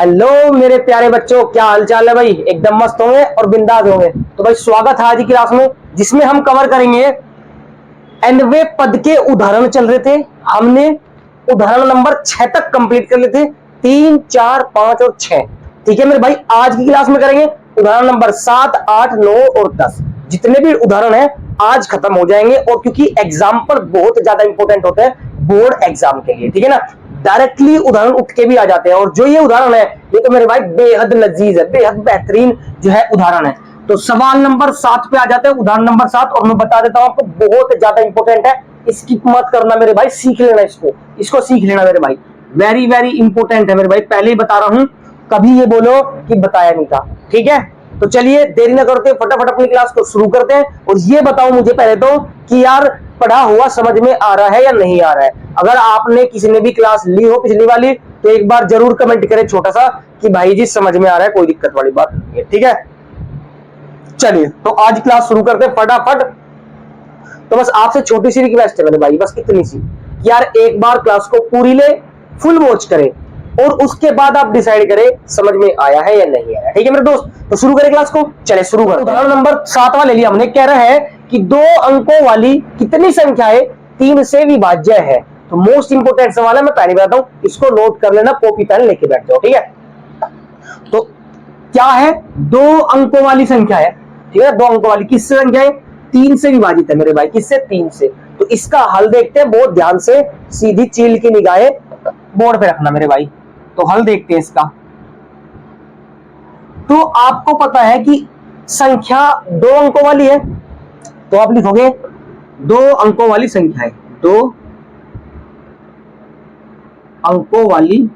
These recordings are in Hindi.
हेलो मेरे प्यारे बच्चों, क्या हाल चाल है भाई। एकदम मस्त होंगे और बिंदास होंगे। तो भाई स्वागत है आज की क्लास में, जिसमें हम कवर करेंगे एनवे पद के उदाहरण चल रहे थे। हमने उदाहरण नंबर 6 तक कंप्लीट कर लेते, 3, 4, 5 और 6। ठीक है मेरे भाई, आज की क्लास में करेंगे उदाहरण नंबर 7, 8, 9 और 10। जितने भी उदाहरण हैं आज खत्म हो जाएंगे, और क्योंकि एग्जाम्पल बहुत ज्यादा इंपॉर्टेंट होते हैं बोर्ड एग्जाम के लिए, ठीक है ना, डायरेक्टली उदाहरण उठ के भी आ जाते हैं। और जो ये उदाहरण है ये तो मेरे भाई बेहद लजीज है, बेहद बेहतरीन जो है उदाहरण है। तो सवाल नंबर 7 पे आ जाते हैं, उदाहरण नंबर 7। और मैं बता देता हूं आपको, बहुत ज्यादा इंपॉर्टेंट है, स्किप मत करना मेरे भाई, सीख लेना इसको सीख लेना मेरे भाई, वेरी वेरी इंपॉर्टेंट है मेरे भाई, पहले ही बता रहा हूं, कभी ये बोलो कि बताया नहीं था। ठीक है, तो चलिए देरी न करते फटाफट अपनी क्लास को शुरू करते हैं। और ये बताओ मुझे पहले तो कि यार पढ़ा हुआ समझ में आ रहा है या नहीं आ रहा है। अगर आपने किसी ने भी क्लास ली हो पिछली वाली तो एक बार जरूर कमेंट करें छोटा सा कि भाई जी समझ में आ रहा है, कोई दिक्कत वाली बात नहीं है। ठीक है, चलिए तो आज क्लास शुरू करते हैं फटाफट। तो बस आपसे छोटी सी रिक्वेस्ट है मेरे भाई, बस इतनी सी, यार एक बार क्लास को पूरी ले, फुल वॉच करें और उसके बाद आप डिसाइड करें समझ में आया है या नहीं आया। ठीक है मेरे दोस्त, तो शुरू करें क्लास को। चले शुरू करें। उदाहरण नंबर 7 ले लिया हमने। कह रहा है कि 2 अंकों वाली कितनी संख्याएं 3 से विभाज्य है। तो मोस्ट इंपोर्टेंट सवाल है, मैं पहले बताता हूं, इसको नोट कर लेना, कॉपी पेन लेके बैठ जाओ। ठीक है, तो क्या है, 2 अंकों वाली संख्या है। ठीक है, 2 अंकों वाली किससे संख्या है, 3 से विभाजित है मेरे भाई। किससे, 3 से। तो इसका हल देखते हैं बहुत ध्यान से, सीधी चील की निगाहें बोर्ड पे रखना मेरे भाई। तो हल देखते हैं इसका। तो आपको पता है कि संख्या 2 अंकों वाली है, तो आप लिखोगे 2 अंकों वाली संख्या है, 2 अंकों वाली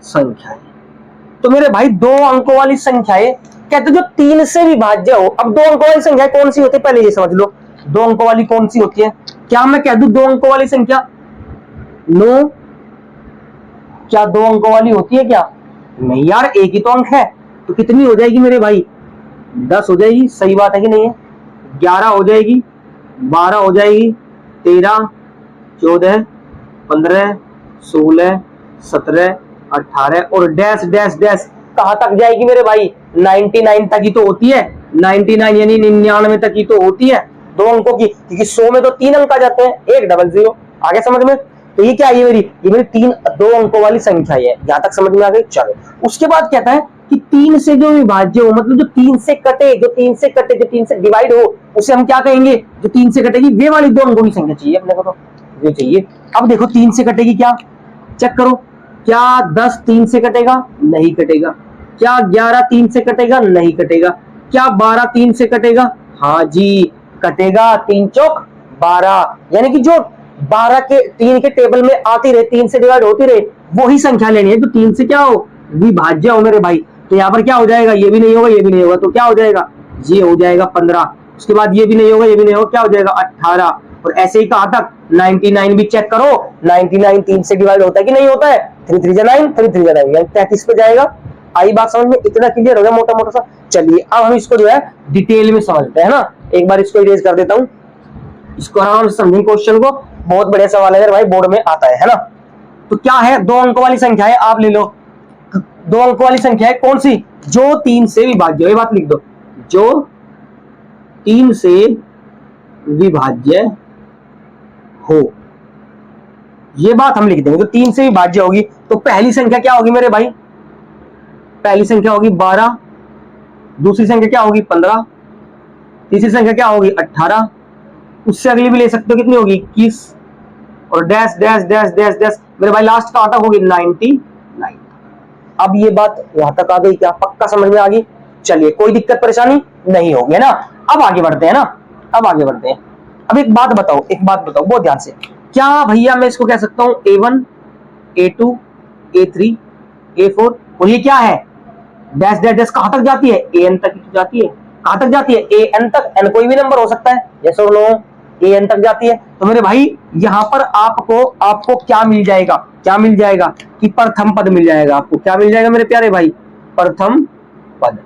संख्या है। तो मेरे भाई 2 अंकों वाली संख्याएं कहते जो 3 से विभाज्य हो। अब 2 अंकों वाली संख्या कौन सी होती है पहले ये समझ लो। 2 अंकों वाली कौन सी होती है, क्या मैं कह दूं 2 अंकों वाली संख्या 9, क्या 2 अंकों वाली होती है क्या, नहीं यार, एक ही तो अंक है। तो कितनी हो जाएगी मेरे भाई, 10 हो जाएगी। सही बात है कि नहीं है, 11 हो जाएगी, 12 हो जाएगी, 13, 14, 15, 16, 17, 18 और डैश डैश डैश कहां तक जाएगी मेरे भाई, 99 तक ही तो होती है। 99 यानी 99 तक ही तो होती है 2 अंकों की, क्योंकि 100 में तो 3 अंक आ जाते हैं, 100। आगे समझ में। तो ये क्या है, ये मेरी 2 अंकों वाली संख्या है। यहां तक समझ में आ गई। चलो उसके बाद कहता है कि 3 से जो विभाज्य हो, मतलब जो 3 से कटे, जो 3 से डिवाइड हो, उसे हम क्या कहेंगे, जो 3 से कटेगी वे वाली 2 अंकों की संख्या चाहिए अपने को, तो ये चाहिए। अब देखो 3 से कटेगी क्या, चेक करो, क्या 10 3 से कटेगा, नहीं कटेगा। क्या 11 3 से कटेगा, नहीं कटेगा। क्या 12 3 से कटेगा, हाँ जी कटेगा, 3 चौक 12। यानी कि जो 12 के 3 के टेबल में आती रहे, 3 से डिवाइड होती रहे, वही संख्या लेनी है जो 3 से क्या हो, विभाज्य हो मेरे भाई। तो यहाँ पर क्या हो जाएगा, ये भी नहीं होगा, ये भी नहीं होगा, तो क्या हो जाएगा, ये हो जाएगा 15। उसके बाद ये भी नहीं होगा, ये भी नहीं होगा, क्या हो जाएगा 18। और ऐसे ही कहां तक, 99 भी चेक करो, 99 3 से डिवाइड होता है कि नहीं होता है, 3 3 जा 9, 3 3 जा 9, यानी 33 पे जाएगा। आई बात समझ में, इतना क्लियर हो गया मोटा मोटा सा। चलिए अब हम इसको जो है डिटेल में समझते हैं ना। एक बार इसको इरेज कर देता हूं, इसको आराम से समझें क्वेश्चन को, बहुत बढ़िया सवाल है भाई, बोर्ड में आता है ना। तो क्या है, 2 अंकों वाली संख्या है, आप ले लो 2 अंकों वाली संख्या है कौन सी, जो 3 से विभाज्य, ये बात लिख दो, जो 3 से विभाज्य हो, ये बात हम लिख देंगे। तो 3 से विभाज्य होगी तो पहली संख्या क्या होगी मेरे भाई, पहली संख्या होगी 12, दूसरी संख्या क्या होगी 15, तीसरी संख्या क्या होगी 18, उससे अगली भी ले सकते हो, कितनी होगी 21, और dash dash dash dash dash मेरे भाई लास्ट कहां तक होगी 99। अब ये बात यहां तक आ गई, क्या पक्का समझ में आ गई। चलिए कोई दिक्कत परेशानी नहीं होगी, है ना। अब आगे बढ़ते हैं ना, अब आगे बढ़ते हैं। अब एक बात बताओ, एक बात बताओ बहुत ध्यान से, क्या भैया मैं इसको कह सकता हूं A1 A2 A3 A4, और ये क्या है, डैश डैश डैश कहां तक जाती है, AN तक जाती है। कहां तक जाती है, AN तक। N कोई भी नंबर हो सकता है, यस और नो, AN तक जाती है। तो मेरे भाई यहां पर आपको क्या मिल जाएगा, क्या मिल जाएगा कि प्रथम पद मिल जाएगा। आपको क्या मिल जाएगा मेरे प्यारे भाई, प्रथम पद।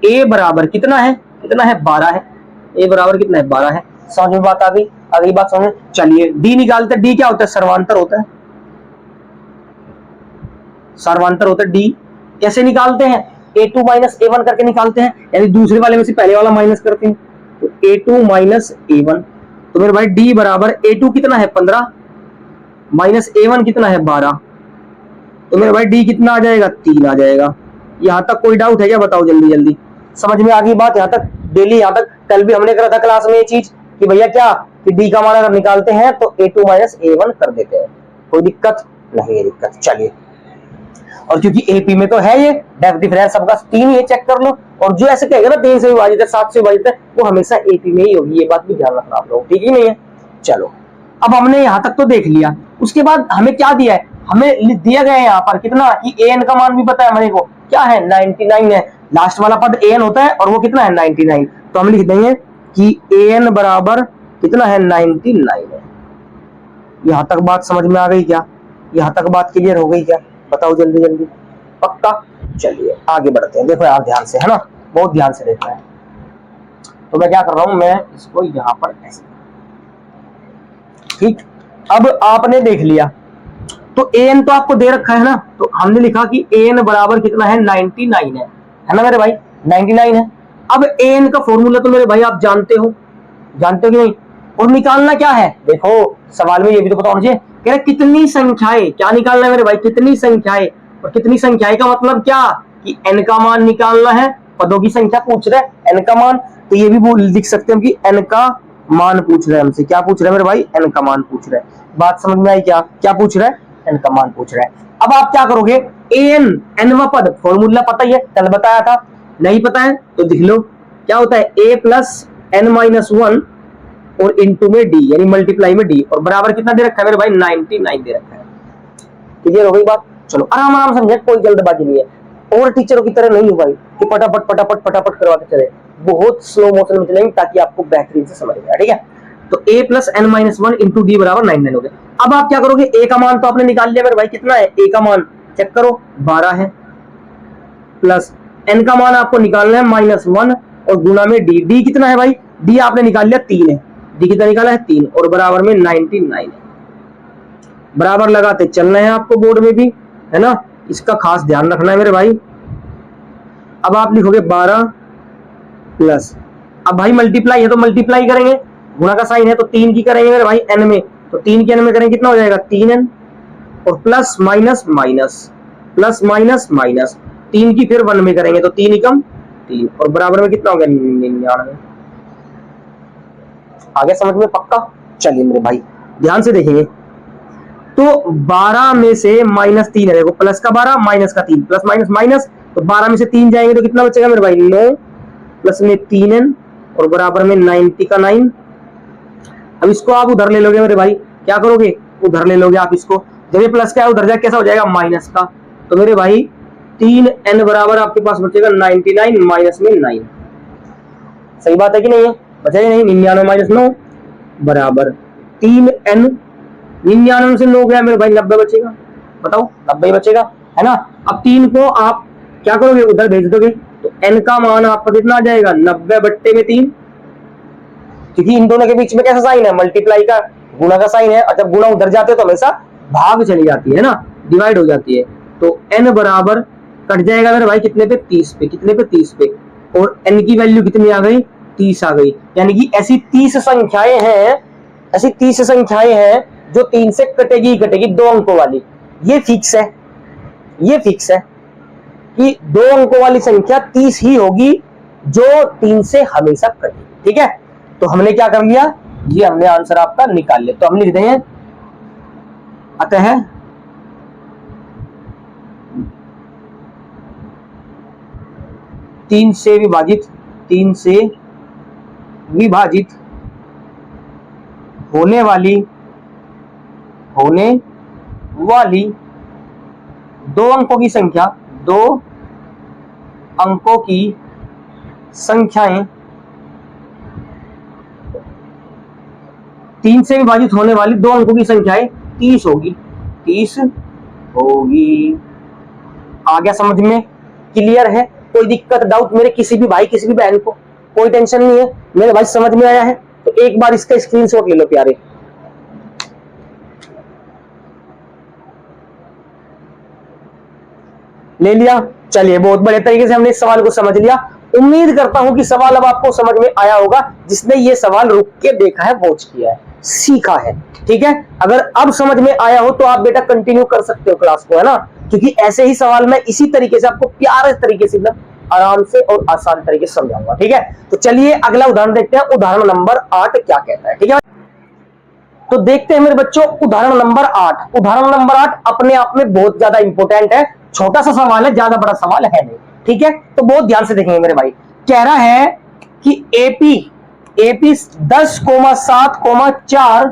A बराबर कितना है, कितना है 12 है, A बराबर कितना है 12 है। समझ में बात आ गई, अगली बात समझ। चलिए डी निकालते, डी क्या होता है, सर्वांतर होता है। सर्वांतर होता है डी। कैसे निकालते हैं, a2 माइनस a1 करके निकालते हैं, यानी दूसरे वाले में से पहले वाला माइनस करते हैं, तो a2 माइनस a1। तो मेरे भाई d बराबर a2 कितना है 15 माइनस a1 कितना है 12, तो मेरे भाई d कितना आ जाएगा 3 आ जाएगा। यहां तक कोई डाउट है क्या, बताओ जल्दी जल्दी, समझ में आ गई बात यहां तक। डेली यहां तक कल भी हमने करा था क्लास में ये चीज कि भैया क्या कि डी का मान अगर निकालते हैं तो a2 माइनस a1 कर देते हैं, कोई दिक्कत नहीं है दिक्कत। चलिए, और क्योंकि एपी में तो है ये डेफ डिफरेंस सबका 3 ये चेक कर लो, और जो ऐसे कहेगा ना 3 से विभाजित है 7 से विभाजित है वो हमेशा एपी में ही होगी, ये बात भी ध्यान रखना आप लोग, ठीक ही नहीं है। चलो अब हमने यहां तक तो देख लिया, उसके बाद हमें क्या दिया है, हमें दिया गया है यहाँ पर कितना कि एन का मान भी पता है हमारे को क्या है 99 है, लास्ट वाला पद एन होता है और वो कितना है 99, तो हम लिख देंगे कि एन बराबर कितना है 99 है। यहां तक बात समझ में आ गई क्या, यहां तक बात क्लियर हो गई क्या, बताओ जल्दी जल्दी, पक्का। चलिए आगे बढ़ते हैं, देखो यार ध्यान से, है ना, बहुत ध्यान से देखना है। तो मैं क्या कर रहा हूं, मैं इसको यहां पर ऐसे, ठीक। अब आपने देख लिया तो एन तो आपको दे रखा है ना, तो हमने लिखा कि एन बराबर कितना है 99 है ना मेरे भाई, 99 है। अब एन का फॉर्मूला तो मेरे भाई आप जानते हो कि नहीं, और निकालना क्या है, देखो सवाल में ये भी तो पता होना चाहिए, कह रहे कितनी संख्याएं, क्या निकालना है मेरे भाई, कितनी संख्याएं, और कितनी संख्याएं का मतलब क्या कि एन का मान निकालना है, पदों की संख्या पूछ रहे हैं, एन का मान, तो ये भी लिख सकते हैं कि एन का मान पूछ रहे हैं हमसे, क्या पूछ रहे हैं मेरे भाई, एन का मान पूछ रहे हैं। बात समझ में आई क्या, क्या पूछ रहा है, एन का मान पूछ रहा है। अब आप क्या करोगे, एन एनवा पद फॉर्मूला पता ही है, कल बताया था, नहीं पता है तो देख लो क्या होता है, ए प्लस एन माइनस 1 और इनटू में डी, यानी मल्टीप्लाई में डी, और बराबर कितना दे रखा है मेरे भाई 99 दे रखा है। क्लियर हो गई बात, चलो आराम आराम समझे, कोई जल्दबाजी नहीं है, और टीचरों की तरह नहीं हो भाई कि फटाफट फटाफट फटाफट करवाते चले, बहुत स्लो मोशन में चलेंगे ताकि आपको बेहतरीन से समझ में आए, ठीक है। तो a plus n minus 1 into d बराबर 99 हो गया। अब आप क्या करोगे, a का मान तो आपने निकाल लिया मेरे भाई, कितना है a का मान चेक करो 12 है, प्लस n का मान आपको निकालना है -1 और गुना में d, d कितना है भाई, d आपने निकाल लिया 3 है, d कितना निकाला है 3 और बराबर में 99 है। बराबर लगाते चलना है आपको बोर्ड में भी, है ना, इसका खास ध्यान रखना है मेरे भाई। अब आप लिखोगे 12 प्लस, अब भाई मल्टीप्लाई है तो मल्टीप्लाई करेंगे, गुणा का साइन है तो 3 की करेंगे मेरे भाई n में, तो 3 की n में करेंगे कितना हो जाएगा 3n, और plus minus minus plus minus minus 3 की फिर 1 में करेंगे तो 3 एकम 3 और बराबर में कितना हो गया 99। आगे समझ में पक्का। चलिए मेरे भाई ध्यान से देखेंगे, तो 12 में से -3 है, देखो प्लस का 12 माइनस का 3, प्लस माइनस माइनस, तो 12 में से 3 जाएंगे तो कितना बचेगा मेरे भाई 9 प्लस में 3n और बराबर में 90 का 9। अब इसको आप उधर ले लोगे मेरे भाई, क्या करोगे उधर ले लोगे आप इसको, जब ये प्लस का है उधर जाके कैसा हो जाएगा माइनस का, तो मेरे भाई 3n बराबर आपके पास बचेगा 99 माइनस में 9। सही बात है कि नहीं है, बचेगा नहीं, 99 माइनस 9 बराबर 3n, 99 से 9 गया मेरे भाई 90 बचेगा, बताओ 90 बचेगा, है ना। अब 3 को आप क्या करोगे उधर भेज दोगे, तो n का मान आपका कितना आ जाएगा 90 बट्टे में 3, क्योंकि इन दोनों के बीच में कैसा साइन है, मल्टीप्लाई का गुणा का साइन है, और जब गुणा उधर जाते हैं तो हमेशा भाग चली जाती है ना, डिवाइड हो जाती है, तो n बराबर कट जाएगा मेरे भाई कितने पे 30 पे, कितने पे 30 पे, और n की वैल्यू कितनी आ गई 30 आ गई, यानी कि ऐसी 30 संख्याएं हैं, ऐसी 30 संख्याएं हैं जो 3 से कटेगी कटेगी 2 अंकों वाली, ये फिक्स है, ये फिक्स है कि 2 अंकों वाली संख्या 30 ही होगी जो 3 से हमेशा कटेगी, ठीक है। तो हमने क्या कर लिया, ये हमने आंसर आपका निकाल लिया, तो हम लिख देंगे अतः तीन से विभाजित होने वाली 2 अंकों की संख्या, 2 अंकों की संख्याएं 3 से विभाजित होने वाली 2 अंकों की संख्याएं 30 होगी, 30 होगी। आ गया समझ में, क्लियर है, कोई दिक्कत डाउट मेरे किसी भी भाई किसी भी बहन को, कोई टेंशन नहीं है मेरे भाई, समझ में आया है तो एक बार इसका स्क्रीनशॉट ले लो प्यारे। ले लिया। चलिए, बहुत बड़े तरीके से हमने इस सवाल को समझ लिया। उम्मीद करता हूं कि सवाल अब आपको समझ में आया होगा, जिसने ये सवाल रुक के देखा है, वॉच किया है, सीखा है। ठीक है, अगर अब समझ में आया हो तो आप बेटा कंटिन्यू कर सकते हो क्लास को, है ना, क्योंकि ऐसे ही सवाल मैं इसी तरीके से आपको प्यारे तरीके से एकदम आराम से और आसान तरीके से समझाऊंगा। ठीक है, तो चलिए अगला उदाहरण देखते हैं। उदाहरण नंबर 8 क्या कहता है। ठीक है, तो देखते हैं मेरे बच्चों उदाहरण नंबर 8। उदाहरण नंबर 8 अपने आप में बहुत ज्यादा इंपॉर्टेंट है। छोटा सा सवाल है, ज्यादा बड़ा सवाल है नहीं। ठीक है, तो बहुत ध्यान से देखेंगे मेरे भाई। कह रहा है कि AP 10,7,4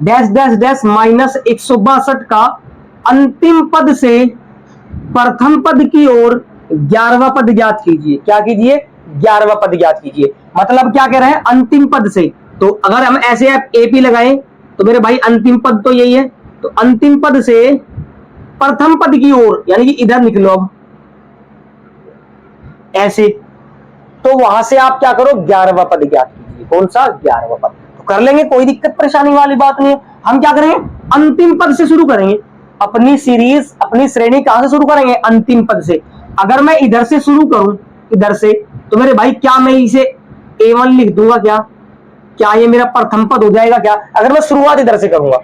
dash dash dash minus 162 का अंतिम पद से प्रथम पद की ओर 11वां पद ज्ञात कीजिए। क्या कीजिए? 11वां पद ज्ञात कीजिए। मतलब क्या कह रहे हैं? अंतिम पद से। तो अगर हम ऐसे एपी लगाएं तो मेरे भाई अंतिम पद तो यही है, तो अंतिम पद से प्रथम पद की ओर, यानी कि इधर निकलो अब ऐसे, तो वहां से आप क्या करो? 11वां पद ज्ञात कीजिए। कौन सा? 11वां पद। तो कर लेंगे, कोई दिक्कत परेशानी वाली बात नहीं है। हम क्या करेंगे? अंतिम पद से शुरू करेंगे। अपनी सीरीज, अपनी श्रेणी कहां से शुरू करेंगे? अंतिम पद से। अगर मैं इधर से शुरू करूं, इधर से, तो मेरे भाई क्या मैं इसे A1 लिख दूंगा? क्या ये मेरा प्रथम पद हो जाएगा क्या? अगर मैं शुरुआत इधर से करूंगा,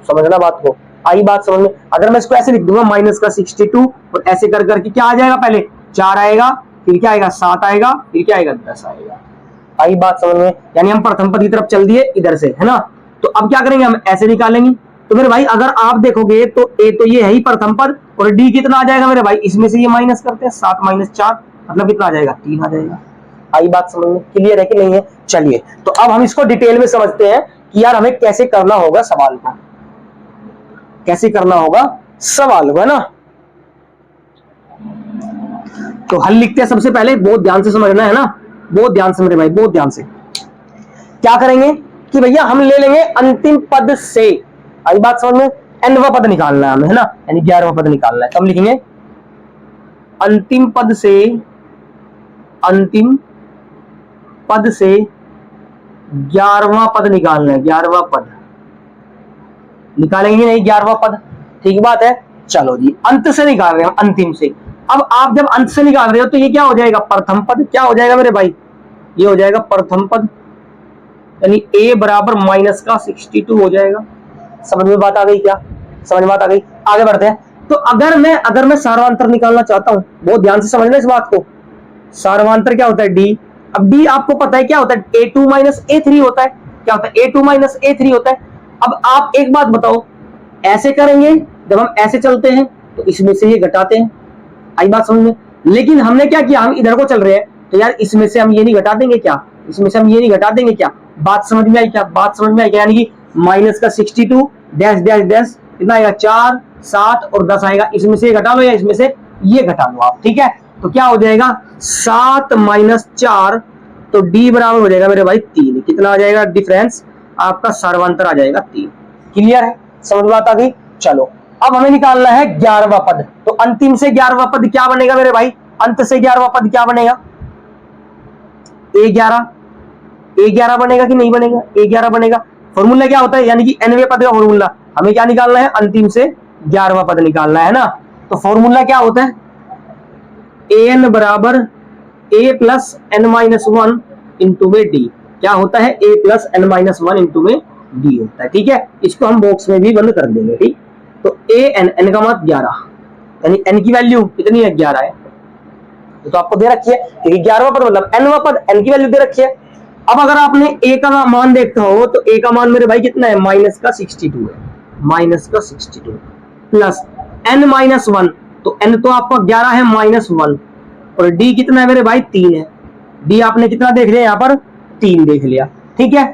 समझना बात को, आई बात समझ में। अगर मैं इसको ऐसे लिख दूंगा माइनस का 62, और ऐसे कर करके क्या आ जाएगा? पहले 4 आएगा, फिर क्या आएगा? 7 आएगा, फिर क्या आएगा? 10 आएगा। आई बात समझ में? यानी हम प्रथम पद की तरफ चल दिए इधर से, है ना। तो अब क्या करेंगे? हम ऐसे निकालेंगे। तो मेरे भाई अगर आप देखोगे तो ए तो ये है ही प्रथम पद, और डी कितना आ जाएगा मेरे भाई? इसमें से ये माइनस करते हैं, 7 - 4 मतलब कितना आ जाएगा? 3 आ जाएगा। आई बात समझ में? क्लियर है कि नहीं है? चलिए, तो अब हम इसको डिटेल में समझते हैं कि यार हमें कैसे करना होगा सवाल को, कैसे करना होगा सवाल को, है ना। तो हल लिखते हैं सबसे पहले, बहुत ध्यान से समझना है ना, बहुत ध्यान से मेरे भाई, बहुत ध्यान से। क्या करेंगे कि भैया हम ले लेंगे अंतिम पद से, आई बात समझ में, nवां पद निकालना है हमें, है ना, यानी 11वां पद निकालना है। तो हम लिखेंगे अंतिम पद से, अंतिम पद से 11वां पद निकालना है। 11वां पद निकालेंगे नहीं? 11वां पद, ठीक बात है। चलो जी, अंत से निकाल रहे हैं, अंतिम से। अब आप जब अंत से निकाल रहे हो तो ये क्या हो जाएगा? प्रथम पद। क्या हो जाएगा मेरे भाई? ये हो जाएगा प्रथम पद, यानी a बराबर माइनस का 62 हो जाएगा। समझ में बात आ गई? क्या समझ में बात आ गई? आगे बढ़ते हैं। तो अगर मैं सार्वंतर निकालना चाहता हूं, बहुत ध्यान से समझना इस बात को। सार्वंतर क्या होता है? d। अब d आपको पता है क्या होता है? a2 - a3 होता है। क्या होता है? a2 - a3 होता है। अब आप एक बात बताओ, ऐसे करेंगे जब हम ऐसे चलते हैं तो इसमें से ये घटाते हैं, आई बात समझ में। लेकिन हमने क्या किया? हम इधर को चल रहे हैं, तो यार इसमें से हम ये नहीं घटा देंगे क्या? इसमें से हम ये नहीं घटा देंगे क्या? बात समझ में आई? क्या बात समझ में आई? यानी कि माइनस का 62 डैश डैश डैश कितना आएगा? 4, 7 और 10 आएगा। इसमें से घटा लो या इसमें से ये घटा लो आप, ठीक है। तो क्या हो जाएगा? 7 - 4, तो d बराबर हो जाएगा मेरे भाई 3। कितना आ जाएगा डिफरेंस? आपका सर्वांतर आ जाएगा 3। क्लियर है? समझ में बात आ गई? चलो, अब हमें निकालना है 11वां पद। तो अंतिम से 11वां पद क्या बनेगा मेरे भाई? अंत से 11वां पद क्या बनेगा? A11 बनेगा कि नहीं बनेगा? A11 बनेगा। फॉर्मूला क्या होता है? यानी कि nवें पद का फॉर्मूला। हमें क्या निकालना है? अंतिम से 11वां पद निकालना है ना। तो फॉर्मूला क्या होता है? an बराबर a प्लस n - 1 इंटू में d। क्या होता है? a प्लस n - 1 इंटू में d होता है, ठीक है। इसको हम बॉक्स में भी बंद कर देंगे, ठीक। तो n का मान 11, यानी n की वैल्यू कितनी है? 11 है। तो आपको दे रखी है, क्योंकि 11वां पद मतलब nवां पद, n की वैल्यू दे रखी है। अब अगर आपने a का मान देखा हो तो a का मान मेरे भाई कितना है? माइनस का 62 है। माइनस का 62 प्लस n - 1, तो n तो आपका 11 है -1, और d कितना है मेरे भाई? 3 है। d आपने कितना देख लिया यहाँ पर? 3 देख लिया, ठीक है।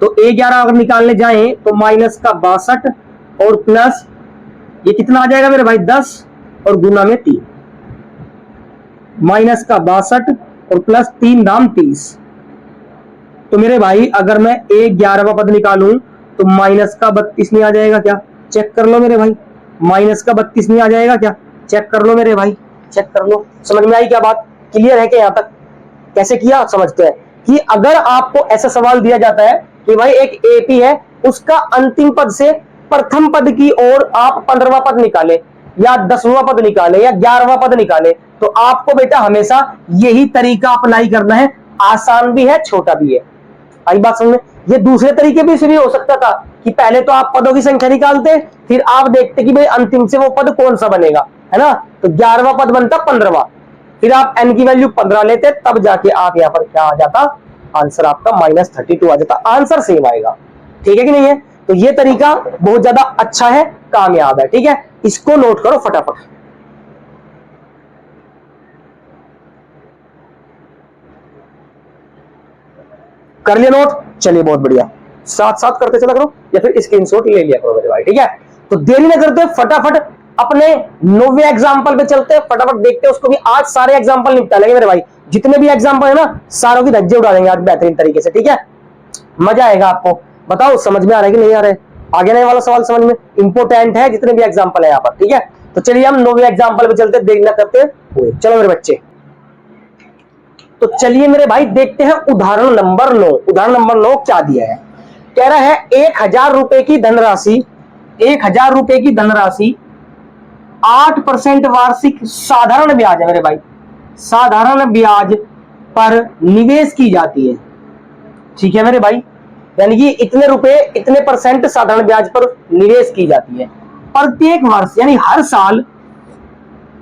तो A11 अगर निकालने जाएं तो माइनस का 62 और प्लस ये कितना आ जाएगा मेरे भाई? 10 और गुना में 3। माइनस का 62 और प्लस 3 दाम 30। तो मेरे भाई अगर मैं A11वां पद निकालूं तो माइनस का 32 नहीं आ जाएगा क्या? चेक कर लो मेरे भाई, माइनस का 32 नहीं आ जाएगा क्या? चेक कर लो मेरे भाई, चेक कर लो। समझ में आई क्या बात? क्लियर है कि यहाँ तक? कैसे किया समझते हैं कि अगर आपको ऐसा सवाल दिया जाता है कि भाई एक एपी है, उसका अंतिम पद से प्रथम पद की ओर आप 15वां पद निकाले, या 10वां पद निकाले या 11वां पद निकाले, तो आपको बेटा हमेशा यही तरीका अप्लाई करना है। आसान भी है, छोटा भी है। आई बात समझ में? ये दूसरे तरीके भी से भी हो सकता था कि पहले तो आप पदों की संख्या निकालते, फिर आप देखते कि भाई अंतिम से वो पद कौन सा बनेगा, है ना। तो 11वां पद बनता 15वां, फिर आप n की वैल्यू 15 लेते, तब जाके आप यहाँ पर क्या आ जाता, आंसर आपका -32 आ जाता। आंसर सेम आएगा, ठीक है कि नहीं है। तो ये तरीका बहुत ज्यादा अच्छा है, कामयाब है, ठीक है। इसको नोट करो फटाफट। कर लिया नोट? चलिए बहुत बढ़िया, साथ साथ करते चला करो या फिर स्क्रीनशॉट ले लिया करो मेरे भाई, ठीक है। तो देरी ना करते, फटाफट अपने 9वें एग्जाम्पल पे चलते हैं, फटाफट देखते हैं उसको भी। आज सारे एग्जाम्पल निपटा लेंगे मेरे भाई, जितने भी एग्जाम्पल है ना सारों की धज्जे उड़ा देंगे आज बेहतरीन तरीके से, ठीक है। मजा आएगा आपको। बताओ समझ में आ रहा है कि नहीं आ रहा है? आगे नहीं वाला सवाल समझ में इंपोर्टेंट है, जितने भी एग्जाम्पल है यहाँ पर, ठीक है। तो चलिए हम 9वें एग्जाम्पल पे चलते, देखना करते हुए। चलो मेरे बच्चे, तो चलिए मेरे भाई देखते हैं उदाहरण नंबर 9। उदाहरण नंबर 9 क्या दिया है? कह रहा है 1000 रुपए की धनराशि, 1000 रुपए की धनराशि 8% वार्षिक साधारण ब्याज है मेरे भाई, साधारण ब्याज पर निवेश की जाती है, ठीक है मेरे भाई। यानी कि इतने रुपए इतने % साधारण ब्याज पर निवेश की जाती है प्रत्येक वर्ष, यानी हर साल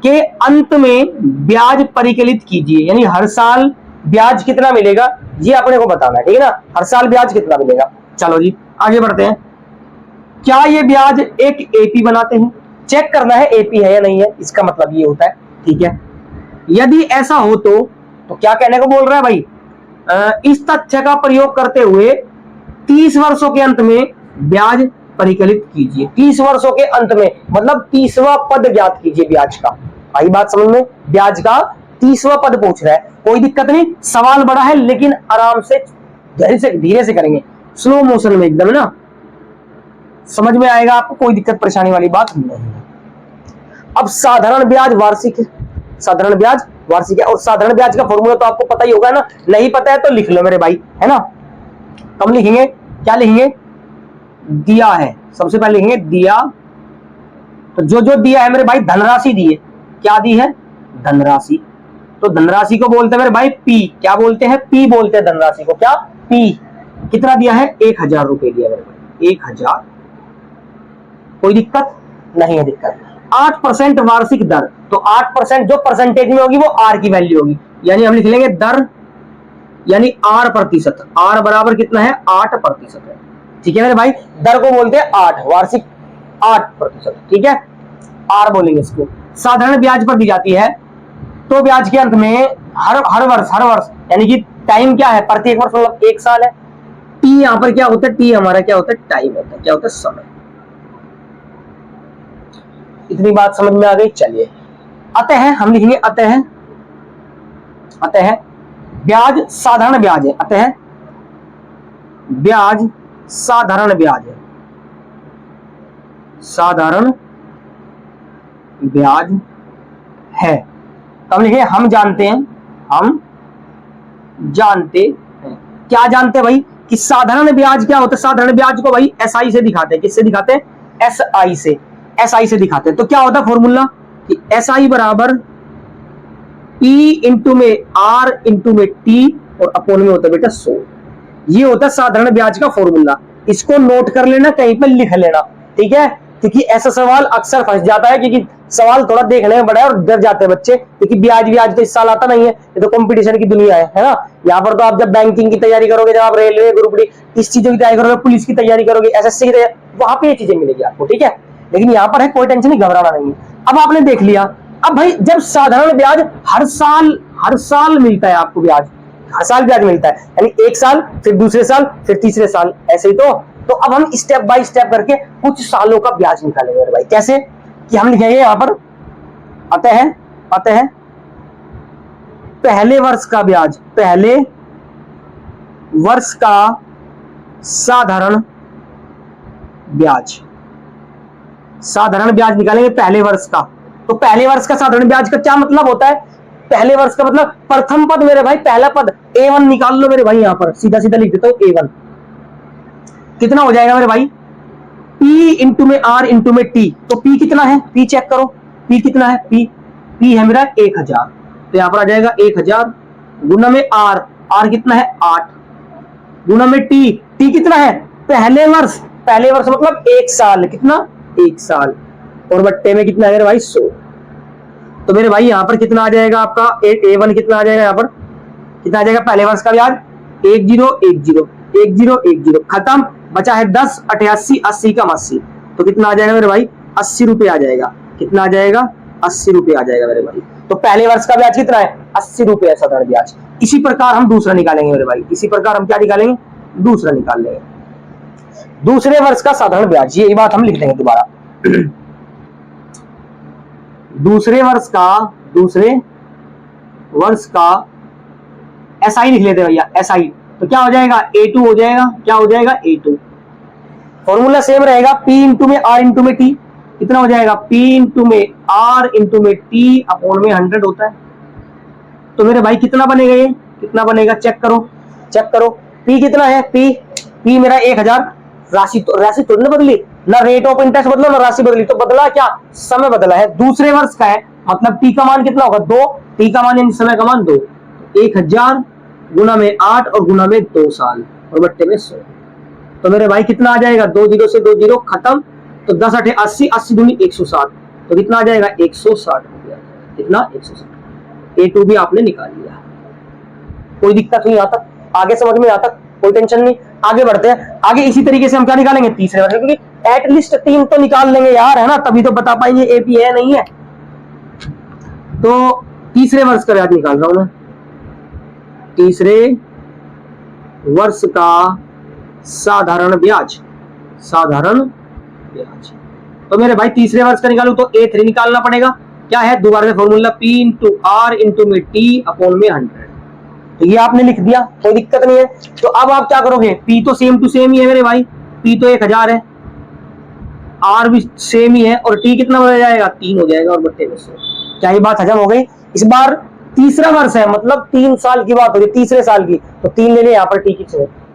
के अंत में ब्याज परिकलित कीजिए। यानी हर साल ब्याज कितना मिलेगा ये अपने को बताना है, ठीक है ना। हर साल ब्याज कितना मिलेगा। चलो जी आगे बढ़ते हैं। क्या ये ब्याज एक एपी बनाते हैं? चेक करना है एपी है या नहीं है, इसका मतलब ये होता है, ठीक है। यदि ऐसा हो तो क्या कहने को बोल रहा है भाई? इस तथ्य का प्रयोग करते हुए 30 वर्षों के अंत में ब्याज परिकलित कीजिए। 30 वर्षों के अंत में मतलब 30वां पद ज्ञात कीजिए ब्याज का। आई बात समझ में? ब्याज का 30वां पद पूछ रहा है, कोई दिक्कत नहीं, सवाल बड़ा है लेकिन आराम से धीरे से करेंगे, स्लो मोशन में एकदम ना, समझ में आएगा आपको, कोई दिक्कत परेशानी वाली बात नहीं है। अब साधारण ब्याज वार्षिक है, साधारण ब्याज वार्षिक है, और साधारण ब्याज का फॉर्मूला तो आपको पता ही होगा ना, नहीं पता है तो लिख लो मेरे भाई, है ना। कब लिखेंगे? क्या लिखेंगे? दिया है, सबसे पहले लिखेंगे दिया। तो जो दिया है मेरे भाई, धनराशि दी है, क्या दी है? धनराशि। तो धनराशि को बोलते हैं मेरे भाई पी, क्या बोलते हैं? पी बोलते हैं धनराशि को, क्या? पी। कितना दिया है? 1000 रुपए दिया मेरे भाई, 1000। कोई दिक्कत नहीं है? दिक्कत 8% वार्षिक दर, तो 8% जो परसेंटेज में होगी वो आर की वैल्यू होगी, यानी हम लिख लेंगे दर, यानी 8%। आर बराबर कितना है? 8% है, ठीक है मेरे भाई। दर को बोलते हैं 8, वार्षिक 8%, ठीक है, आर बोलेंगे इसको। साधारण ब्याज पर दी जाती है, तो ब्याज के अंत में हर वर्ष यानी कि टाइम क्या है? प्रत्येक वर्ष मतलब 1 साल है। टी यहां पर क्या होता है? टी हमारा क्या होता है? टाइम होता है, क्या होता है? समय। इतनी बात समझ में आ गई? चलिए अतः हम लिखेंगे अतः ब्याज साधारण ब्याज है, अतः ब्याज साधारण ब्याज है, साधारण ब्याज है। तो हम लिखे हम जानते हैं, क्या जानते हैं भाई? कि साधारण ब्याज क्या होता है? साधारण ब्याज को भाई एसआई से दिखाते हैं। किससे दिखाते हैं? एसआई से दिखाते हैं। तो क्या होता है फॉर्मूला? कि एसआई बराबर पी इंटू में आर इंटू में टी और अपोन में होता है बेटा 100। ये होता है साधारण ब्याज का फॉर्मूला। इसको नोट कर लेना, कहीं पर लिख लेना, ठीक है। क्योंकि ऐसा सवाल अक्सर फंस जाता है, क्योंकि सवाल थोड़ा देखने में बड़ा है और डर जाते हैं बच्चे, क्योंकि ब्याज तो इस साल आता नहीं है, ये तो कंपटीशन की दुनिया है ना। यहाँ पर तो आप जब बैंकिंग की तैयारी करोगे, जब आप रेलवे ग्रुप डी इस चीजों की तैयारी करोगे, पुलिस की तैयारी करोगे, एसएससी की तैयारी, वहां पे ये चीजें मिलेगी आपको, ठीक है। लेकिन यहाँ पर है कोई टेंशन नहीं, घबराना नहीं है। अब आपने देख लिया, अब भाई जब साधारण ब्याज हर साल मिलता है आपको, ब्याज हर साल ब्याज मिलता है, यानी 1 साल, फिर दूसरे साल, फिर तीसरे साल, ऐसे ही तो अब हम स्टेप बाय स्टेप करके कुछ सालों का ब्याज निकालेंगे भाई। कैसे? कि हम लिखेंगे यहां पर अतः पहले वर्ष का ब्याज, पहले वर्ष का साधारण ब्याज निकालेंगे पहले वर्ष का। तो पहले वर्ष का साधारण ब्याज का क्या मतलब होता है? पहले वर्ष का मतलब प्रथम पद मेरे भाई, पहला पद A1 निकाल लो मेरे भाई, यहां पर सीधा लिख देता हूं A1। कितना हो जाएगा मेरे भाई? P इंटू में R इंटू में T। तो P कितना है? P चेक करो, पी कितना है, पी है मेरा 1000, तो यहाँ पर आ जाएगा 1000 गुना में आर कितना है 8 गुना में टी कितना है पहले वर्ष मतलब 1 साल, कितना 1 साल, और बट्टे में कितना है मेरे भाई 100। तो मेरे भाई यहाँ पर कितना आ जाएगा आपका A1 कितना आ जाएगा, यहाँ पर कितना आ जाएगा पहले वर्ष का ब्याज 1010 खत्म, बचा है 10 88 80 कम 80, तो कितना आ जाएगा मेरे भाई 80 रुपए आ जाएगा, कितना आ जाएगा 80 रुपए आ जाएगा मेरे भाई। तो पहले वर्ष का ब्याज कितना है 80 रुपए है साधारण ब्याज। इसी प्रकार हम दूसरा निकालेंगे मेरे भाई, इसी प्रकार हम क्या निकालेंगे, दूसरा निकाल लेंगे, दूसरे वर्ष का साधारण ब्याज, ये बात हम लिख देंगे दोबारा। दूसरे वर्ष का SI लिख लेते हैं भैया, SI, तो क्या हो जाएगा A2 हो जाएगा, क्या हो जाएगा A2। फॉर्मूला सेम रहेगा, P इंटू में R इंटू में T, कितना हो जाएगा P इंटू में R इंटू में T अपॉन में 100 होता है। तो मेरे भाई कितना बनेगा, ये कितना बनेगा, चेक करो P कितना है, P मेरा 1000, राशि तो नहीं बदली, ना रेट ऑफ इंटरेस्ट बदला ना राशि बदली, तो बदला क्या, समय बदला है। दूसरे वर्ष का है मतलब T का मान कितना होगा 2, T का मान यानी समय का मान 2, 1000 गुना में 8 और गुना में 2 साल और बट्टे में 100। तो मेरे भाई कितना आ जाएगा, 2 0 से 2 0 खत्म, तो 10 8 80 80 दूनी 160, तो कितना आ जाएगा 160 हो गया, कितना 160। A2 भी आपने निकाल लिया, कोई दिक्कत नहीं, यहाँ तक आगे समझ में, यहाँ तक कोई टेंशन नहीं। आगे बढ़ते हैं, आगे इसी तरीके से हम क्या निकालेंगे तीसरे वर्ष, क्योंकि एटलीस्ट 3 तो निकाल लेंगे यार, है ना, तभी तो बता पाएंगे AP है नहीं है। तो तीसरे वर्ष का ब्याज निकाल रहा हूं मैं, तीसरे वर्ष का साधारण ब्याज, तो मेरे भाई तीसरे वर्ष का निकालू तो A3 निकालना पड़ेगा, क्या है दोबारा से formula P into R into में T अपॉन में 100, तो ये आपने लिख दिया, कोई दिक्कत नहीं है। तो अब आप क्या करोगे, P तो सेम टू सेम ही है मेरे भाई, P तो 1000 है, R भी सेम ही है, और T कितना हो जाएगा 3 हो जाएगा और बट्टे में 100। क्या ये बात हजम हो गई। इस बार तीसरा वर्ष है मतलब 3 साल की बात होगी, तीसरे साल की, तो 3 ले लें यहाँ पर T की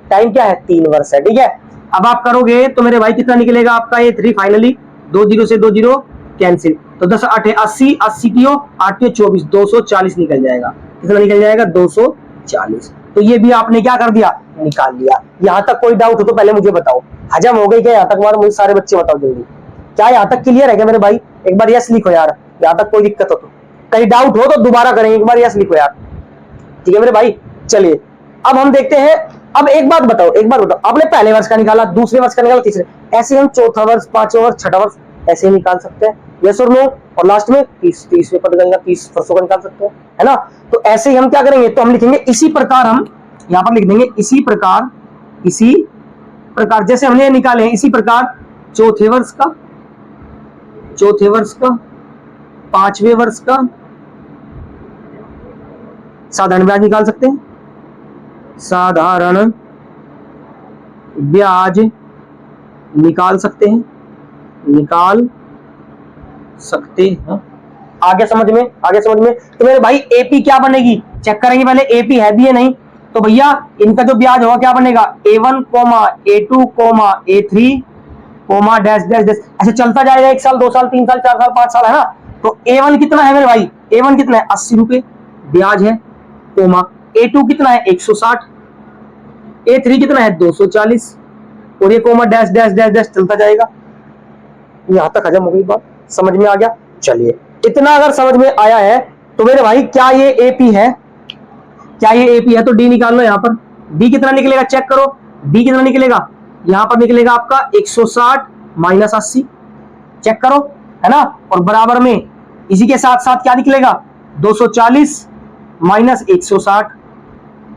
टाइम क्या है 3 वर्ष है, ठीक है। अब आप करोगे तो मेरे भाई कितना निकलेगा आपका A3 फाइनली, 2 0 से 2 0 कैंसिल, तो 10 8 80 80 की 8 24 240 निकल जाएगा, कितना निकल जाएगा 240। तो ये भी आपने क्या कर दिया, निकाल लिया। यहाँ तक कोई डाउट हो तो पहले मुझे बताओ, हजम हो गई क्या यहाँ तक, मुझे सारे बच्चे बताओ जल्दी, क्या यहाँ तक क्लियर है क्या मेरे भाई, एक बार यस लिखो यार, यहाँ तक कोई दिक्कत हो तो, कहीं डाउट हो तो दोबारा करें, एक बार यस लिखो यार, ठीक है मेरे भाई। चलिए अब हम देखते हैं, अब एक बात बताओ, आपने पहले वर्ष का निकाला, दूसरे वर्ष का निकाला, तीसरे, ऐसे हम चौथा वर्ष, पांचवा वर्ष, छठा वर्ष ऐसे ही निकाल सकते हैं, यस और नो, और लास्ट में 30वें पद का 30 वर्षों का निकाल सकते हैं, है ना। तो ऐसे ही हम क्या करेंगे, तो हम लिखेंगे इसी प्रकार, हम यहाँ पर लिख देंगे इसी प्रकार जैसे हमने निकाले हैं, इसी प्रकार चौथे वर्ष का, पांचवें वर्ष का साधारण ब्याज निकाल सकते हैं, साधारण ब्याज निकाल सकते हैं। आगे समझ में, तो मेरे भाई AP क्या बनेगी, चेक करेंगे पहले AP है भी है नहीं, तो भैया इनका जो ब्याज होगा क्या बनेगा, A1, A2, A3, dash dash dash, ऐसे चलता जाएगा, 1 साल 2 साल 3 साल 4 साल 5 साल, है ना। तो A1 कितना है मेरे भाई, A1 कितना है 80 रुपए ब्याज है, A2 कितना है 160, A3 कितना है 240, और ये comma dash dash dash dash चलता जाएगा। यहां तक हजम हो गई बात, समझ में आ गया। चलिए इतना अगर समझ में आया है तो मेरे भाई क्या ये AP है, तो D निकाल लो। यहाँ पर D कितना निकलेगा, चेक करो, D कितना निकलेगा, यहाँ पर निकलेगा आपका 160 माइनस 80, चेक करो, है ना, और बराबर में इसी के साथ साथ क्या निकलेगा 240 माइनस 160,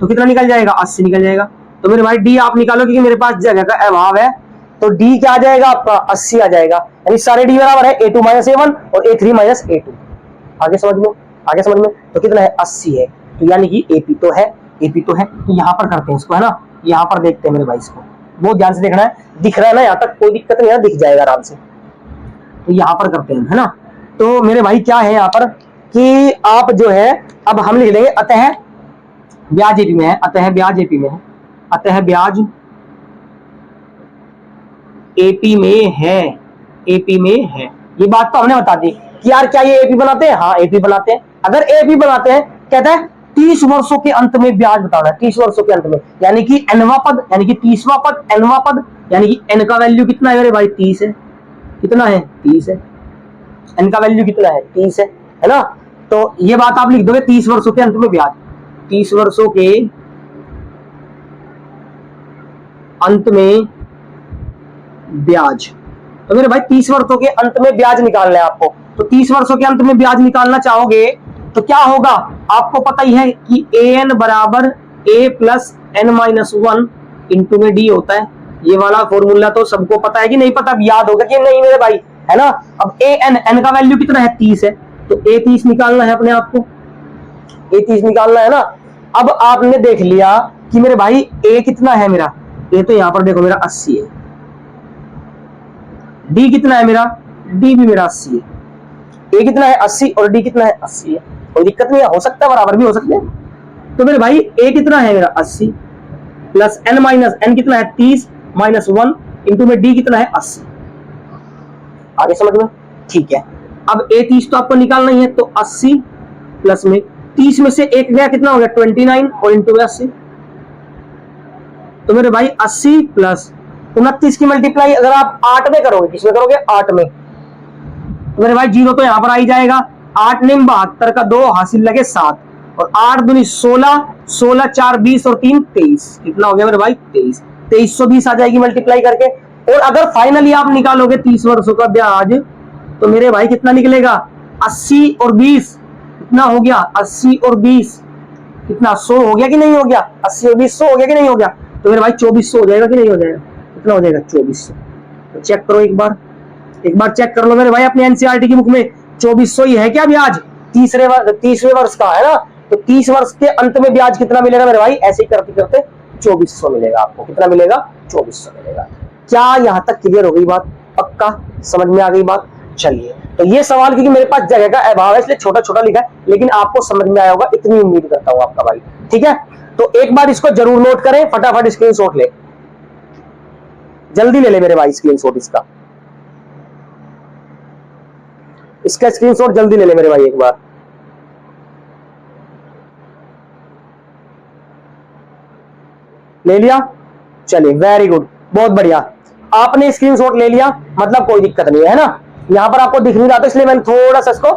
तो कितना निकल जाएगा 80 निकल जाएगा। तो मेरे भाई D आप निकालो, क्योंकि मेरे पास जगह का अभाव है, तो D क्या आ जाएगा आपका 80 आ जाएगा, यानी सारे D बराबर है A2 माइनस A1 और A3 माइनस A2। आगे समझ में, तो कितना है 80 है, तो यानी कि AP तो है, तो यहाँ पर करते हैं इसको, है ना, यहाँ पर देखते हैं मेरे भाई इसको, बहुत ध्यान से देखना है, दिख रहा है ना, यहाँ तक कोई दिक्कत नहीं है, दिख जाएगा आराम से। तो यहाँ पर करते हैं, है ना। तो मेरे भाई क्या है यहाँ पर कि आप जो है, अब हम लिख लेंगे अतः ब्याज AP में है, अतः ब्याज AP में है, ये बात तो हमने बता दी। कि यार क्या ये एपी बनाते हैं? हाँ एपी बनाते हैं। अगर एपी बनाते हैं, कहता है 30 वर्षों के अंत में ब्याज बताना है, 30 वर्षों के अंत में, यानी कि एनवा पद, यानी कि 30वां पद, एनवा पद, यानी कि एन का वैल्यू कितना है मेरे भाई? 30 है। कितना है? 30 है। एन का वैल्यू कितना है? 30 है ना? तो ये बात आप लिख दोगे, 30 वर्षों के अंत में ब्याज, 30 वर्षों के अंत में ब्याज। तो मेरे भाई 30 वर्षों के अंत में ब्याज निकालना है आपको। तो 30 वर्षों के अंत में ब्याज निकालना चाहोगे तो क्या होगा? आपको पता ही है कि an बराबर a plus n minus 1 into में d होता है। ये वाला फॉर्मूला तो सबको पता है कि नहीं पता? याद होगा कि नहीं मेरे भाई, है ना? अब n का वैल्यू कितना है? 30 है। तो a 30 निकालना है अपने आपको, a 30 निकालना है ना। अब आपने देख लिया कि मेरे भाई a कितना है मेरा? a तो यहां पर देखो मेरा 80 है। d कितना है मेरा? d भी मेरा 80 है। a कितना है? 80 और d कितना है? 80 है। कोई दिक्कत नहीं है, हो सकता है बराबर भी हो सकते हैं। तो मेरे भाई a कितना है मेरा? 80 प्लस n माइनस n कितना है? 30 माइनस 1 इंटू में d कितना है? 80। आगे समझ में? ठीक है। अब a 30 तो आपको निकालना ही है, तो 80 प्लस में 30 में से एक गया, कितना हो गया? 29 और इंटू में 80। तो मेरे भाई 80 प्लस 29 की मल्टीप्लाई अगर आप 8 में करोगे, किसमें करोगे? 8 में, तो मेरे भाई जीरो तो यहां पर आ ही जाएगा। 8 ने 72 का 2 हासिल लगे 7 और 8 दूनी 16, 16 4 20 और 3 23। कितना हो गया मेरे भाई? 23। 2320 आ जाएगी मल्टीप्लाई करके। और अगर फाइनली आप निकालोगे 30 वर्षों का ब्याज, तो मेरे भाई कितना निकलेगा? 80 और 20 कितना हो गया? 80 और 20 कितना? 100 हो गया कि नहीं हो गया? 80 और 20 100 हो गया कि नहीं हो गया? तो मेरे भाई 2400 हो जाएगा कि नहीं हो जाएगा? कितना हो जाएगा? 2400। तो चेक करो एक बार चेक कर लो मेरे भाई अपनी एनसीईआरटी की बुक में 2400 ही है क्या ब्याज? तीसरे वर्ष का, है ना? तो 30 वर्ष के अंत में ब्याज कितना मिलेगा मेरे भाई? ऐसे ही करते करते 2400 मिलेगा आपको। कितना मिलेगा? 2400 मिलेगा। क्या यहां तक क्लियर हो गई बात? पक्का समझ में आ गई बात? चलिए, तो ये सवाल क्योंकि मेरे पास जगह का अभाव है इसलिए छोटा छोटा लिखा है, लेकिन आपको समझ में आया होगा इतनी उम्मीद करता हूं आपका भाई। ठीक है, तो एक बार इसको जरूर नोट करें, फटाफट स्क्रीनशॉट ले, जल्दी ले मेरे भाई स्क्रीनशॉट इसका स्क्रीनशॉट जल्दी ले मेरे भाई एक बार। ले लिया? चलिए वेरी गुड, बहुत बढ़िया। आपने स्क्रीनशॉट ले लिया, मतलब कोई दिक्कत नहीं है ना? यहां पर आपको दिख नहीं रहा था इसलिए मैंने थोड़ा सा इसको,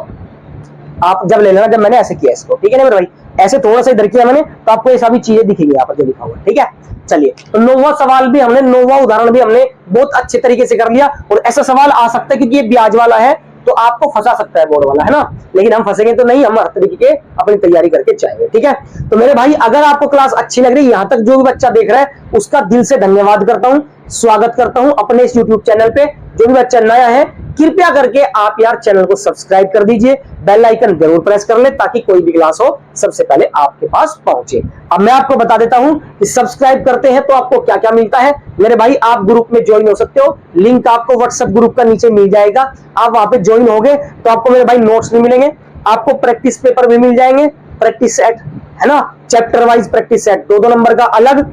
आप जब ले लेना जब मैंने ऐसे किया इसको, ठीक है ना मेरे भाई? ऐसे थोड़ा सा इधर किया मैंने, तो आपको ये सभी चीजें दिखेंगी यहाँ पर जो लिखा हुआ है। ठीक है, चलिए, तो 9वां सवाल भी हमने, 9वां उदाहरण भी हमने बहुत अच्छे तरीके से कर लिया। और ऐसा सवाल आ सकता है क्योंकि ये ब्याज वाला है तो आपको फंसा सकता है बोर्ड वाला, है ना? लेकिन हम फंसेंगे तो नहीं, हम हर तरीके के अपनी तैयारी करके जाएंगे। ठीक है, तो मेरे भाई अगर आपको क्लास अच्छी लग रही है, यहां तक जो भी बच्चा देख रहा है उसका दिल से धन्यवाद करता हूं, स्वागत करता हूं अपने इस यूट्यूब चैनल पे। जो भी बच्चा नया है कृपया करके आप यार चैनल को सब्सक्राइब कर दीजिए, बेल आइकन जरूर प्रेस कर ले ताकि कोई भी क्लास हो सबसे पहले आपके पास पहुंचे। अब मैं आपको बता देता हूं कि सब्सक्राइब करते हैं तो आपको क्या क्या मिलता है मेरे भाई। आप ग्रुप में ज्वाइन हो सकते हो, लिंक आपको व्हाट्सएप ग्रुप का नीचे मिल जाएगा। आप वहां पे ज्वाइन होगे तो आपको मेरे भाई नोट्स भी मिलेंगे, आपको प्रैक्टिस पेपर भी मिल जाएंगे, प्रैक्टिस सेट, है ना? Chapter wise practice set 2-2 number का अलग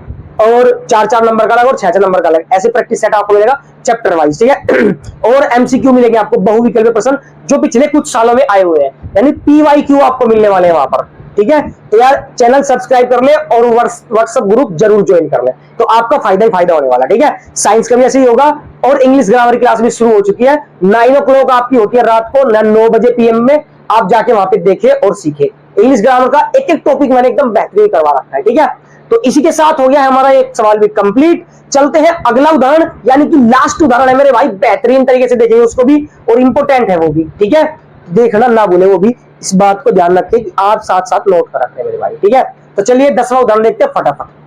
और 4-4 नंबर का अलग और 6-6 नंबर का अलग, ऐसे प्रैक्टिस सेट आपको मिलेगा चैप्टर वाइज। ठीक है, और एमसीक्यू मिलेंगे आपको, बहुविकल्पीय प्रश्न जो पिछले कुछ सालों में आए हुए हैं, यानी पीवाईक्यू आपको मिलने वाले हैं वहां पर। ठीक है, तो यार चैनल सब्सक्राइब कर ले और व्हाट्सएप ग्रुप जरूर ज्वाइन कर ले, तो आपका फायदा ही फायदा होने वाला। ठीक है, साइंस का भी ऐसे ही होगा और इंग्लिश ग्रामर क्लास भी शुरू हो चुकी है। 9 o'clock आपकी होती है रात को, 9 बजे PM में आप जाके वहां पे देखे और सीखे। इंग्लिश ग्रामर का एक एक टॉपिक मैंने एकदम बेहतरीन करवा रखा है। ठीक है, तो इसी के साथ हो गया हमारा एक सवाल भी कंप्लीट। चलते हैं अगला उदाहरण, यानी कि लास्ट उदाहरण है मेरे भाई, बेहतरीन तरीके से देखेंगे उसको भी और इंपॉर्टेंट है वो भी। ठीक है, देखना ना भूले वो भी, इस बात को ध्यान रखें कि आप साथ साथ नोट कर रखते हैं मेरे भाई। ठीक है, तो चलिए 10वां उदाहरण देखते हैं फटाफट।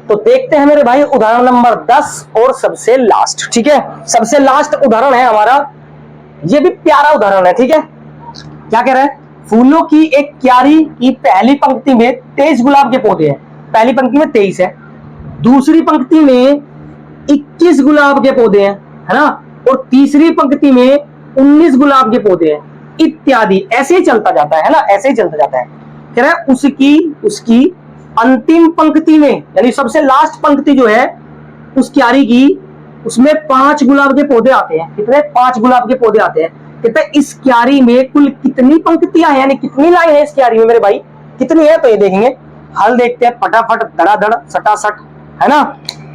तो देखते हैं मेरे भाई उदाहरण नंबर 10 और सबसे लास्ट। ठीक है, सबसे लास्ट उदाहरण है हमारा, ये भी प्यारा उदाहरण है। ठीक है, क्या कह रहा है? फूलों की एक क्यारी की पहली पंक्ति में 23 गुलाब के पौधे हैं। पहली पंक्ति में 23 है, दूसरी पंक्ति में 21 गुलाब के पौधे हैं, है ना? और तीसरी पंक्ति में 19 गुलाब के पौधे हैं, इत्यादि। ऐसे ही चलता जाता है ना, ऐसे ही चलता जाता है। कह रहा है उसकी अंतिम पंक्ति में, यानी सबसे लास्ट पंक्ति जो है उस क्यारी की, उसमें 5 गुलाब के पौधे आते हैं। कितने? 5 गुलाब के पौधे आते हैं। कहते हैं इस क्यारी में कुल कितनी पंक्तियां हैं, यानी कितनी लाइन है इस क्यारी में मेरे भाई, कितनी है? तो ये देखेंगे, हल देखते हैं फटाफट, धड़ाधड़, सटासट, है ना।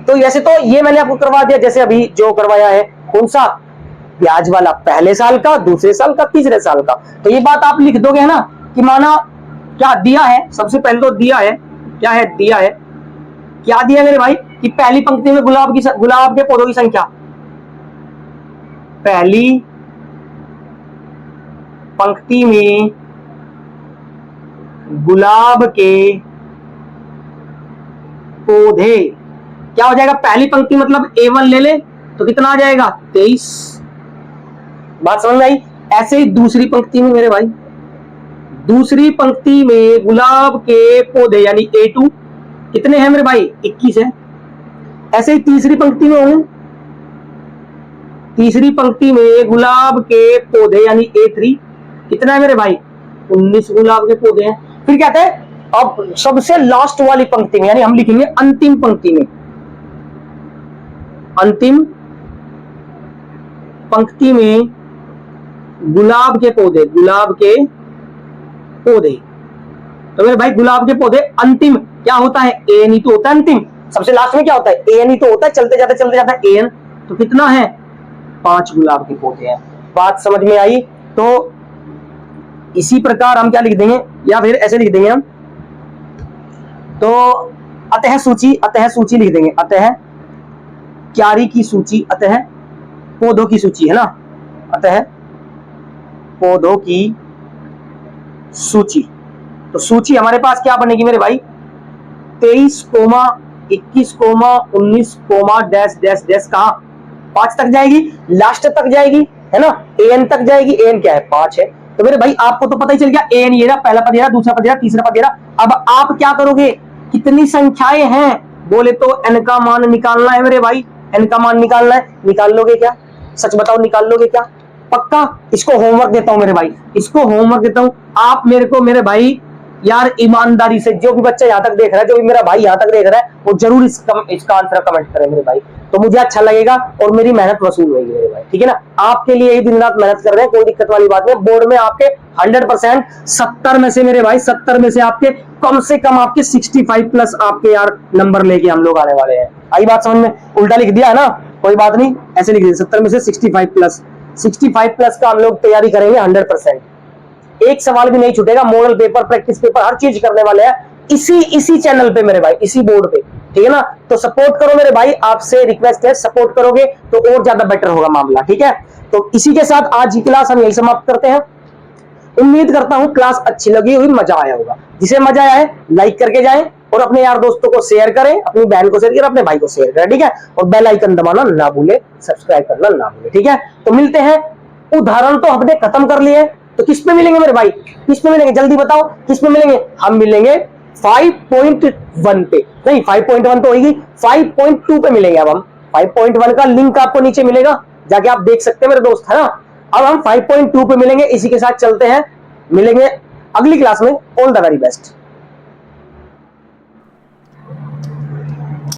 तो ऐसे तो ये मैंने आपको करवा दिया, जैसे अभी जो करवाया है, कौन सा? ब्याज वाला, पहले साल का, दूसरे साल का, तीसरे साल का। तो ये बात आप लिख दोगे, है ना, कि माना क्या दिया है, सबसे पहले तो दिया है, क्या है? दिया है, क्या दिया मेरे भाई, कि पहली पंक्ति में गुलाब के पौधों की संख्या, पहली पंक्ति में गुलाब के पौधे, क्या हो जाएगा? पहली पंक्ति मतलब A1 ले ले तो कितना आ जाएगा? 23। बात समझ में आई? ऐसे ही दूसरी पंक्ति में मेरे भाई, दूसरी पंक्ति में गुलाब के पौधे यानी A2 कितने हैं मेरे भाई? 21 है। ऐसे ही तीसरी पंक्ति में होंगे, तीसरी पंक्ति में गुलाब के पौधे यानी A3 कितना है मेरे भाई? 19 गुलाब के पौधे हैं। फिर कहते हैं अब सबसे लास्ट वाली पंक्ति में, यानी हम लिखेंगे अंतिम पंक्ति में, अंतिम पंक्ति में गुलाब के पौधे, गुलाब के पौधे। तो मेरे भाई गुलाब के पौधे अंतिम क्या होता है? एन ही तो होता है अंतिम। सबसे लास्ट में क्या होता है? एन ही तो होता है, चलते जाते एन। तो कितना है? 5 गुलाब के पौधे हैं। बात समझ में आई? तो इसी प्रकार हम क्या लिख देंगे, या फिर ऐसे लिख देंगे हम, तो अतः सूची लिख देंगे, अतः क्यारी की सूची, अतः पौधों की सूची, है ना, अतः पौधों की सूची। तो सूची हमारे पास क्या बनेगी मेरे भाई? 23, 21, 19, डैश डैश डैश, कहां? 5 तक जाएगी, लास्ट तक जाएगी, है ना, एन तक जाएगी। एन क्या है? 5 है। तो मेरे भाई आपको तो पता ही चल गया, एन ये रहा, पहला पद ये रहा, दूसरा पद ये रहा, तीसरा पद ये रहा। अब आप क्या करोगे? कितनी संख्याएं हैं बोले तो एन का मान निकालना है मेरे भाई, एन का मान निकालना है। निकाल लोगे क्या? सच बताओ, निकाल लोगे क्या? पक्का? इसको होमवर्क देता हूं मेरे भाई, इसको होमवर्क देता हूं। आप मेरे को मेरे भाई यार ईमानदारी से, जो भी बच्चा यहां तक देख रहा है, जो भी मेरा भाई यहां तक देख रहा है, वो जरूर इसका आंसर कमेंट करें मेरे भाई, तो मुझे अच्छा लगेगा और मेरी मेहनत वसूल होगी मेरे भाई, ठीक है ना। आपके लिए ही दिन रात मेहनत कर रहे हैं, कोई दिक्कत वाली बात नहीं। बोर्ड में आपके 100% 70 में से मेरे भाई, 70 में से आपके कम से कम आपके 65 प्लस आपके यार नंबर लेके हम लोग आने वाले हैं। आई बात समझ में? उल्टा लिख दिया है ना, कोई बात नहीं, ऐसे लिख दिया, 70 में से 65 प्लस, 65 प्लस का हम लोग तैयारी करेंगे 100%। एक सवाल भी नहीं छूटेगा, मॉडल पेपर, प्रैक्टिस पेपर, हर चीज करने वाले हैं इसी चैनल पे मेरे भाई, इसी बोर्ड पे, ठीक है ना। तो सपोर्ट करो मेरे भाई, आपसे रिक्वेस्ट है, सपोर्ट करोगे तो और ज्यादा बेटर होगा मामला, ठीक है। तो इसी के साथ आज की क्लास हम यही समाप्त करते हैं। उम्मीद करता हूं क्लास अच्छी लगी हुई, मजा आया होगा। जिसे मजा आया है लाइक करके जाएं और अपने यार दोस्तों को शेयर करें, अपनी बहन को शेयर करें, अपने भाई को शेयर करें, ठीक है। और बेल आइकन दबाना ना भूले, सब्सक्राइब करना ना भूले, ठीक है। तो मिलते हैं, उदाहरण तो हमने खत्म कर लिए, तो किस पे मिलेंगे मेरे भाई? किस पे मिलेंगे? जल्दी बताओ, किस पे मिलेंगे? हम मिलेंगे 5.1 पे, नहीं 5.1 तो होगी, 5.2 पे मिलेंगे। अब हम 5.1 का लिंक आपको नीचे मिलेगा, जाके आप देख सकते हैं मेरे दोस्त, है ना। अब हम 5.2 पे मिलेंगे। इसी के साथ चलते हैं, मिलेंगे अगली क्लास में। All the very best.